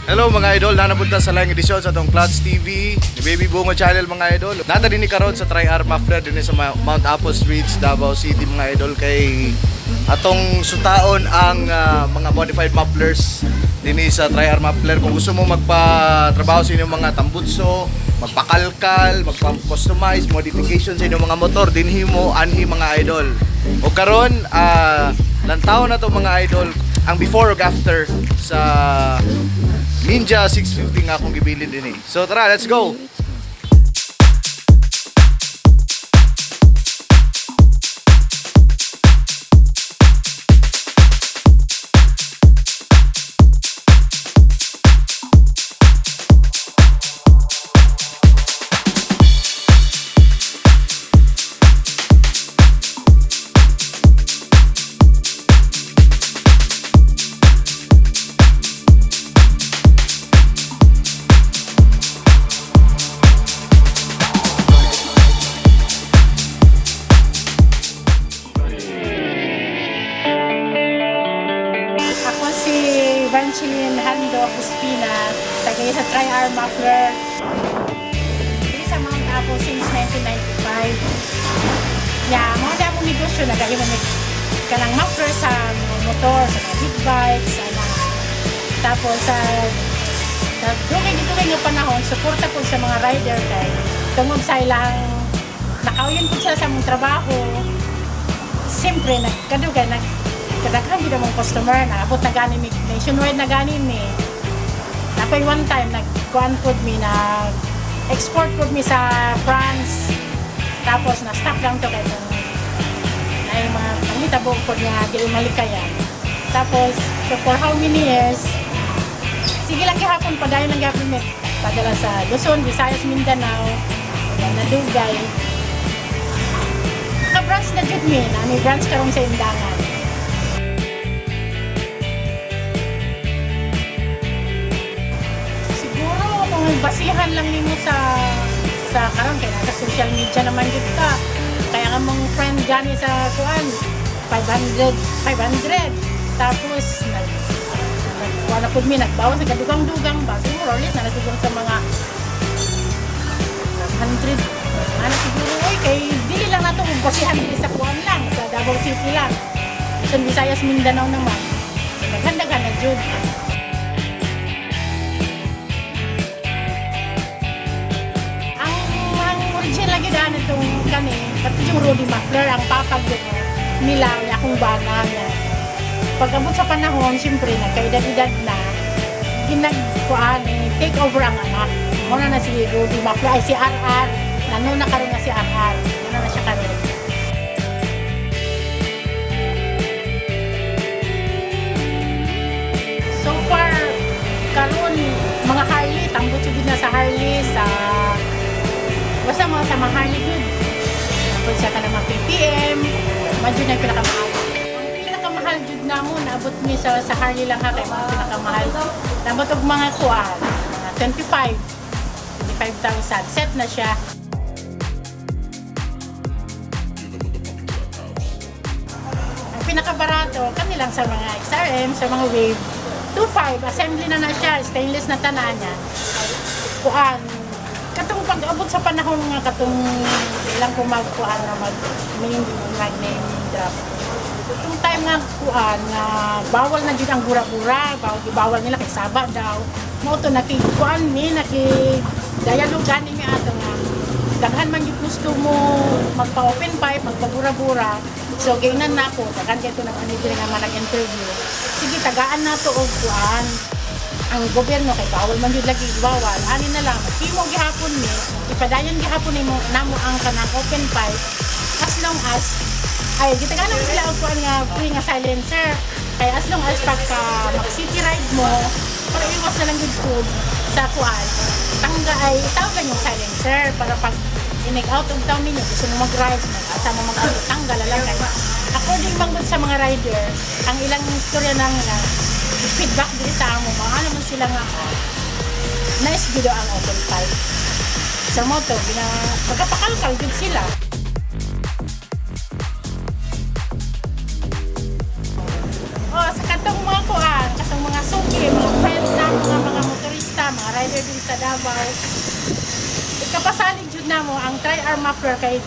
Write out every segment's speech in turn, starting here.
Hello mga idol, nanapunta sa laing edisyon sa itong Clutch TV ni Baby Bungo Channel mga idol. Nata din ni karon sa Tri-R Muffler din sa Mount Apo Streets, Davao City mga idol, kay atong sutaon ang mga modified mufflers din sa Tri-R Muffler. Kung gusto mo magpa-trabaho sa inyong mga tambutso, magpakalkal, magpa-customize, modification sa inyong mga motor, dinhi mo anhi mga idol. O karon lantaw na to mga idol ang before ug after sa Ninja 650 nga akong gibilin din eh. So tara, let's go! Evangeline Hando Cuspina, tagay sa Tri-R Muffler. Dili sa Mount Apo since 1995. Mga damo negosyo na dahil mo kanang muffler sa motor, sa mga big bikes, tapos sa dugay nga panahon, suporta po sa mga rider kay tungod sa ilang nakauyon po sila sa mong trabaho. Siyempre, kadaghan gid among customer na abot na ganin mi nationwide na ganin mi. Napay one time nagkuan pod mi na export pod mi sa France. Tapos na stock lang to kay ay mga pangitabo pod nga dili malikayan. Tapos for how many years sige lang gihapon padayon lang gihapon mi padala sa Luzon, Visayas, Mindanao, na Dugay. Ka-branch na jud mi na may branch karon sa Indangan. Basihan lang nimo sa karon kay nasa social media naman gid ka. Kaya nga mong friend gani sa kuan 500. Tapos wala pud mi nagbawas sa kadugang-dugang ba. Siguro ulit na nasugang sa mga 100. Siguro kay dili lang nato kung basihan dili sa kuan lang sa Davao City lang. Sa Visayas, Mindanao naman. Naghandagan na jud. Lagi daan itong kani, pati yung Rudy Muffler, ang papag nila, akong bana na. Pag-abot sa panahon, siyempre, nagkaedad-edad na, take over ang anak. Muna na si Rudy Muffler, ay si RR, na karoon na si RR, muna na siya karoon. So far, karoon, mga Harley, tambot yun na sa Harley, basta mga sa mga Harley good. Tapos siya ka naman PPM, medyo na yung pinakamahal. Ang pinakamahal jud na mo, naabot niya sa Harley lang ha, kaya mga pinakamahal. Naabot og mga kuan, 25,000. Set na siya. Ang pinakabarato, kanilang sa mga XRM, sa mga Wave, 2.5, assembly na siya, stainless na tanan niya. Kuan, katong pag-abot sa panahon nga katong ilang kumagkuan na mag-name drop. Itong time nga kuan nga bawal na jud ang gura-gura, bawal nila kay saba daw. Mao to nakikuan ni dialogue gani mi ato nga daghan man gyud gusto mo magpa-open pipe, magpa-gura-gura. So gaynan nako, daghan kay to nag-ani nga manag-interview. Sige tagaan nato og kuan. Ang gobyerno kay bawal man jud lagi bawal ani na lang himo gihapon ni ipadayon gihapon nimo namo ang kanang open pipe as long as ay gitaganan sila og kuan nga free nga silencer kay as long as pagka mag city ride mo para iwas na lang gud food sa kuan tangga ay tawag yung silencer para pag inig out of town ninyo gusto mo mag-ride asa mo tanggal lang kay according bang sa mga rider ang ilang istorya nang feedback din sa amo, mga naman sila nga nice video ang open pipe sa moto, magkapakalkal din sila. Sa katong mga kuan, katong mga suki, mga friends na mga motor din sa Davao. Ikapasalig jud na mo ang tri-arm muffler kay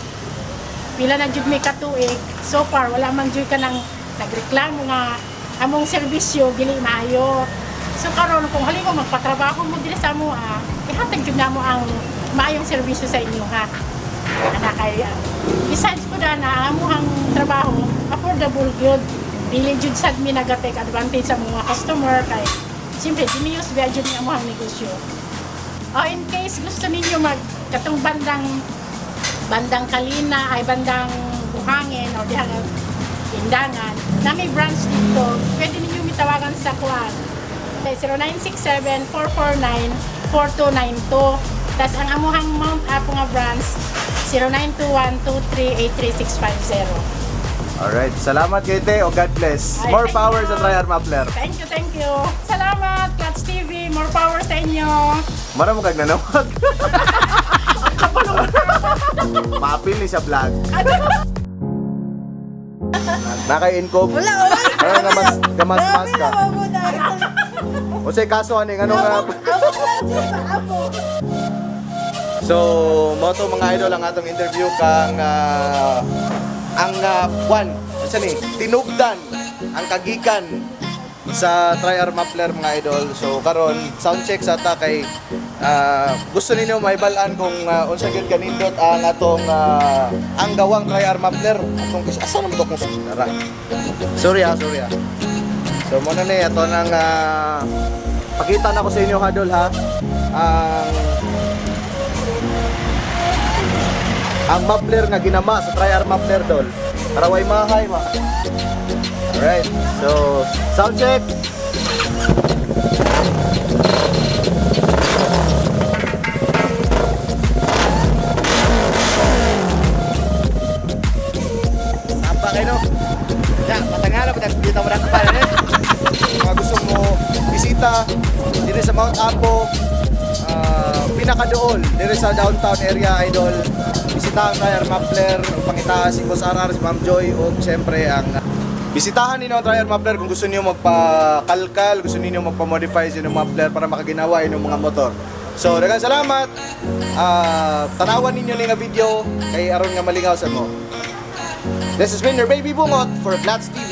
pila na jud may katuig. So far wala man jud ka nang nagreklamo nga among serbisyo dili maayo. So karon kung halimo magpatrabaho mo dili sa amo, ihatag jud namo ang maayong serbisyo sa inyo ha. Ana kay besides ko na amuhang trabaho affordable gyud. Dili jud sad mi nagatek advantage sa mga customer kay siyempre dinius biya jud ni amuhang negosyo. In case gusto ninyo katong bandang Kalina ay bandang Buhangin o diha Indangan na may branch dito, pwede ninyo mitawagan sa kuan 0967-449-4292. Tas ang amuhang Mount Apo nga branch 0921-2383-650. Alright, salamat kay Te o God bless. Ay, More thank power you. sa Tri-R Muffler. Thank you. Salamat, Clutch TV. More power sa inyo. Mara mo kag nanawag. Mapil ni sa vlog. Naka-income. Wala. Gamas ka. O say kaso aning ano nga. So, mo to mga idol ang atong interview kang Juan, tinugdan ang kagikan sa Tri-R Muffler mga idol. So karon sound check sa ta kay gusto ninyo maibalaan kung unsa gyud kanindot ang atong ang gawang Tri-R Muffler. Atong asa naman to kung susara. Sorry. So mo na ni ato nang pakita na ko sa inyo hadol ha. Ang muffler nga ginama sa Tri-R Muffler dol. Para way mahay ma. Alright. So, sound check. Sampa kayo no? Yan, matangala pa dito mo na kapala eh. Mga gusto mo bisita dito sa Mount Apo, pinakadool dito sa downtown area idol. Bisitahan Tri-R Muffler, pangitaas si Boss RR, si Ma'am Joy, o siyempre ang bisitahan ninyo ang Tri-R Muffler kung gusto niyo magpa-kalkal, gusto niyo magpa-modify sa inyong muffler para makaginawa inyong mga motor. So, daghang salamat. Tanawan ninyo ni nga video kay aron nga malingaw sa mo. This has been your Baby Bungot for Platts TV.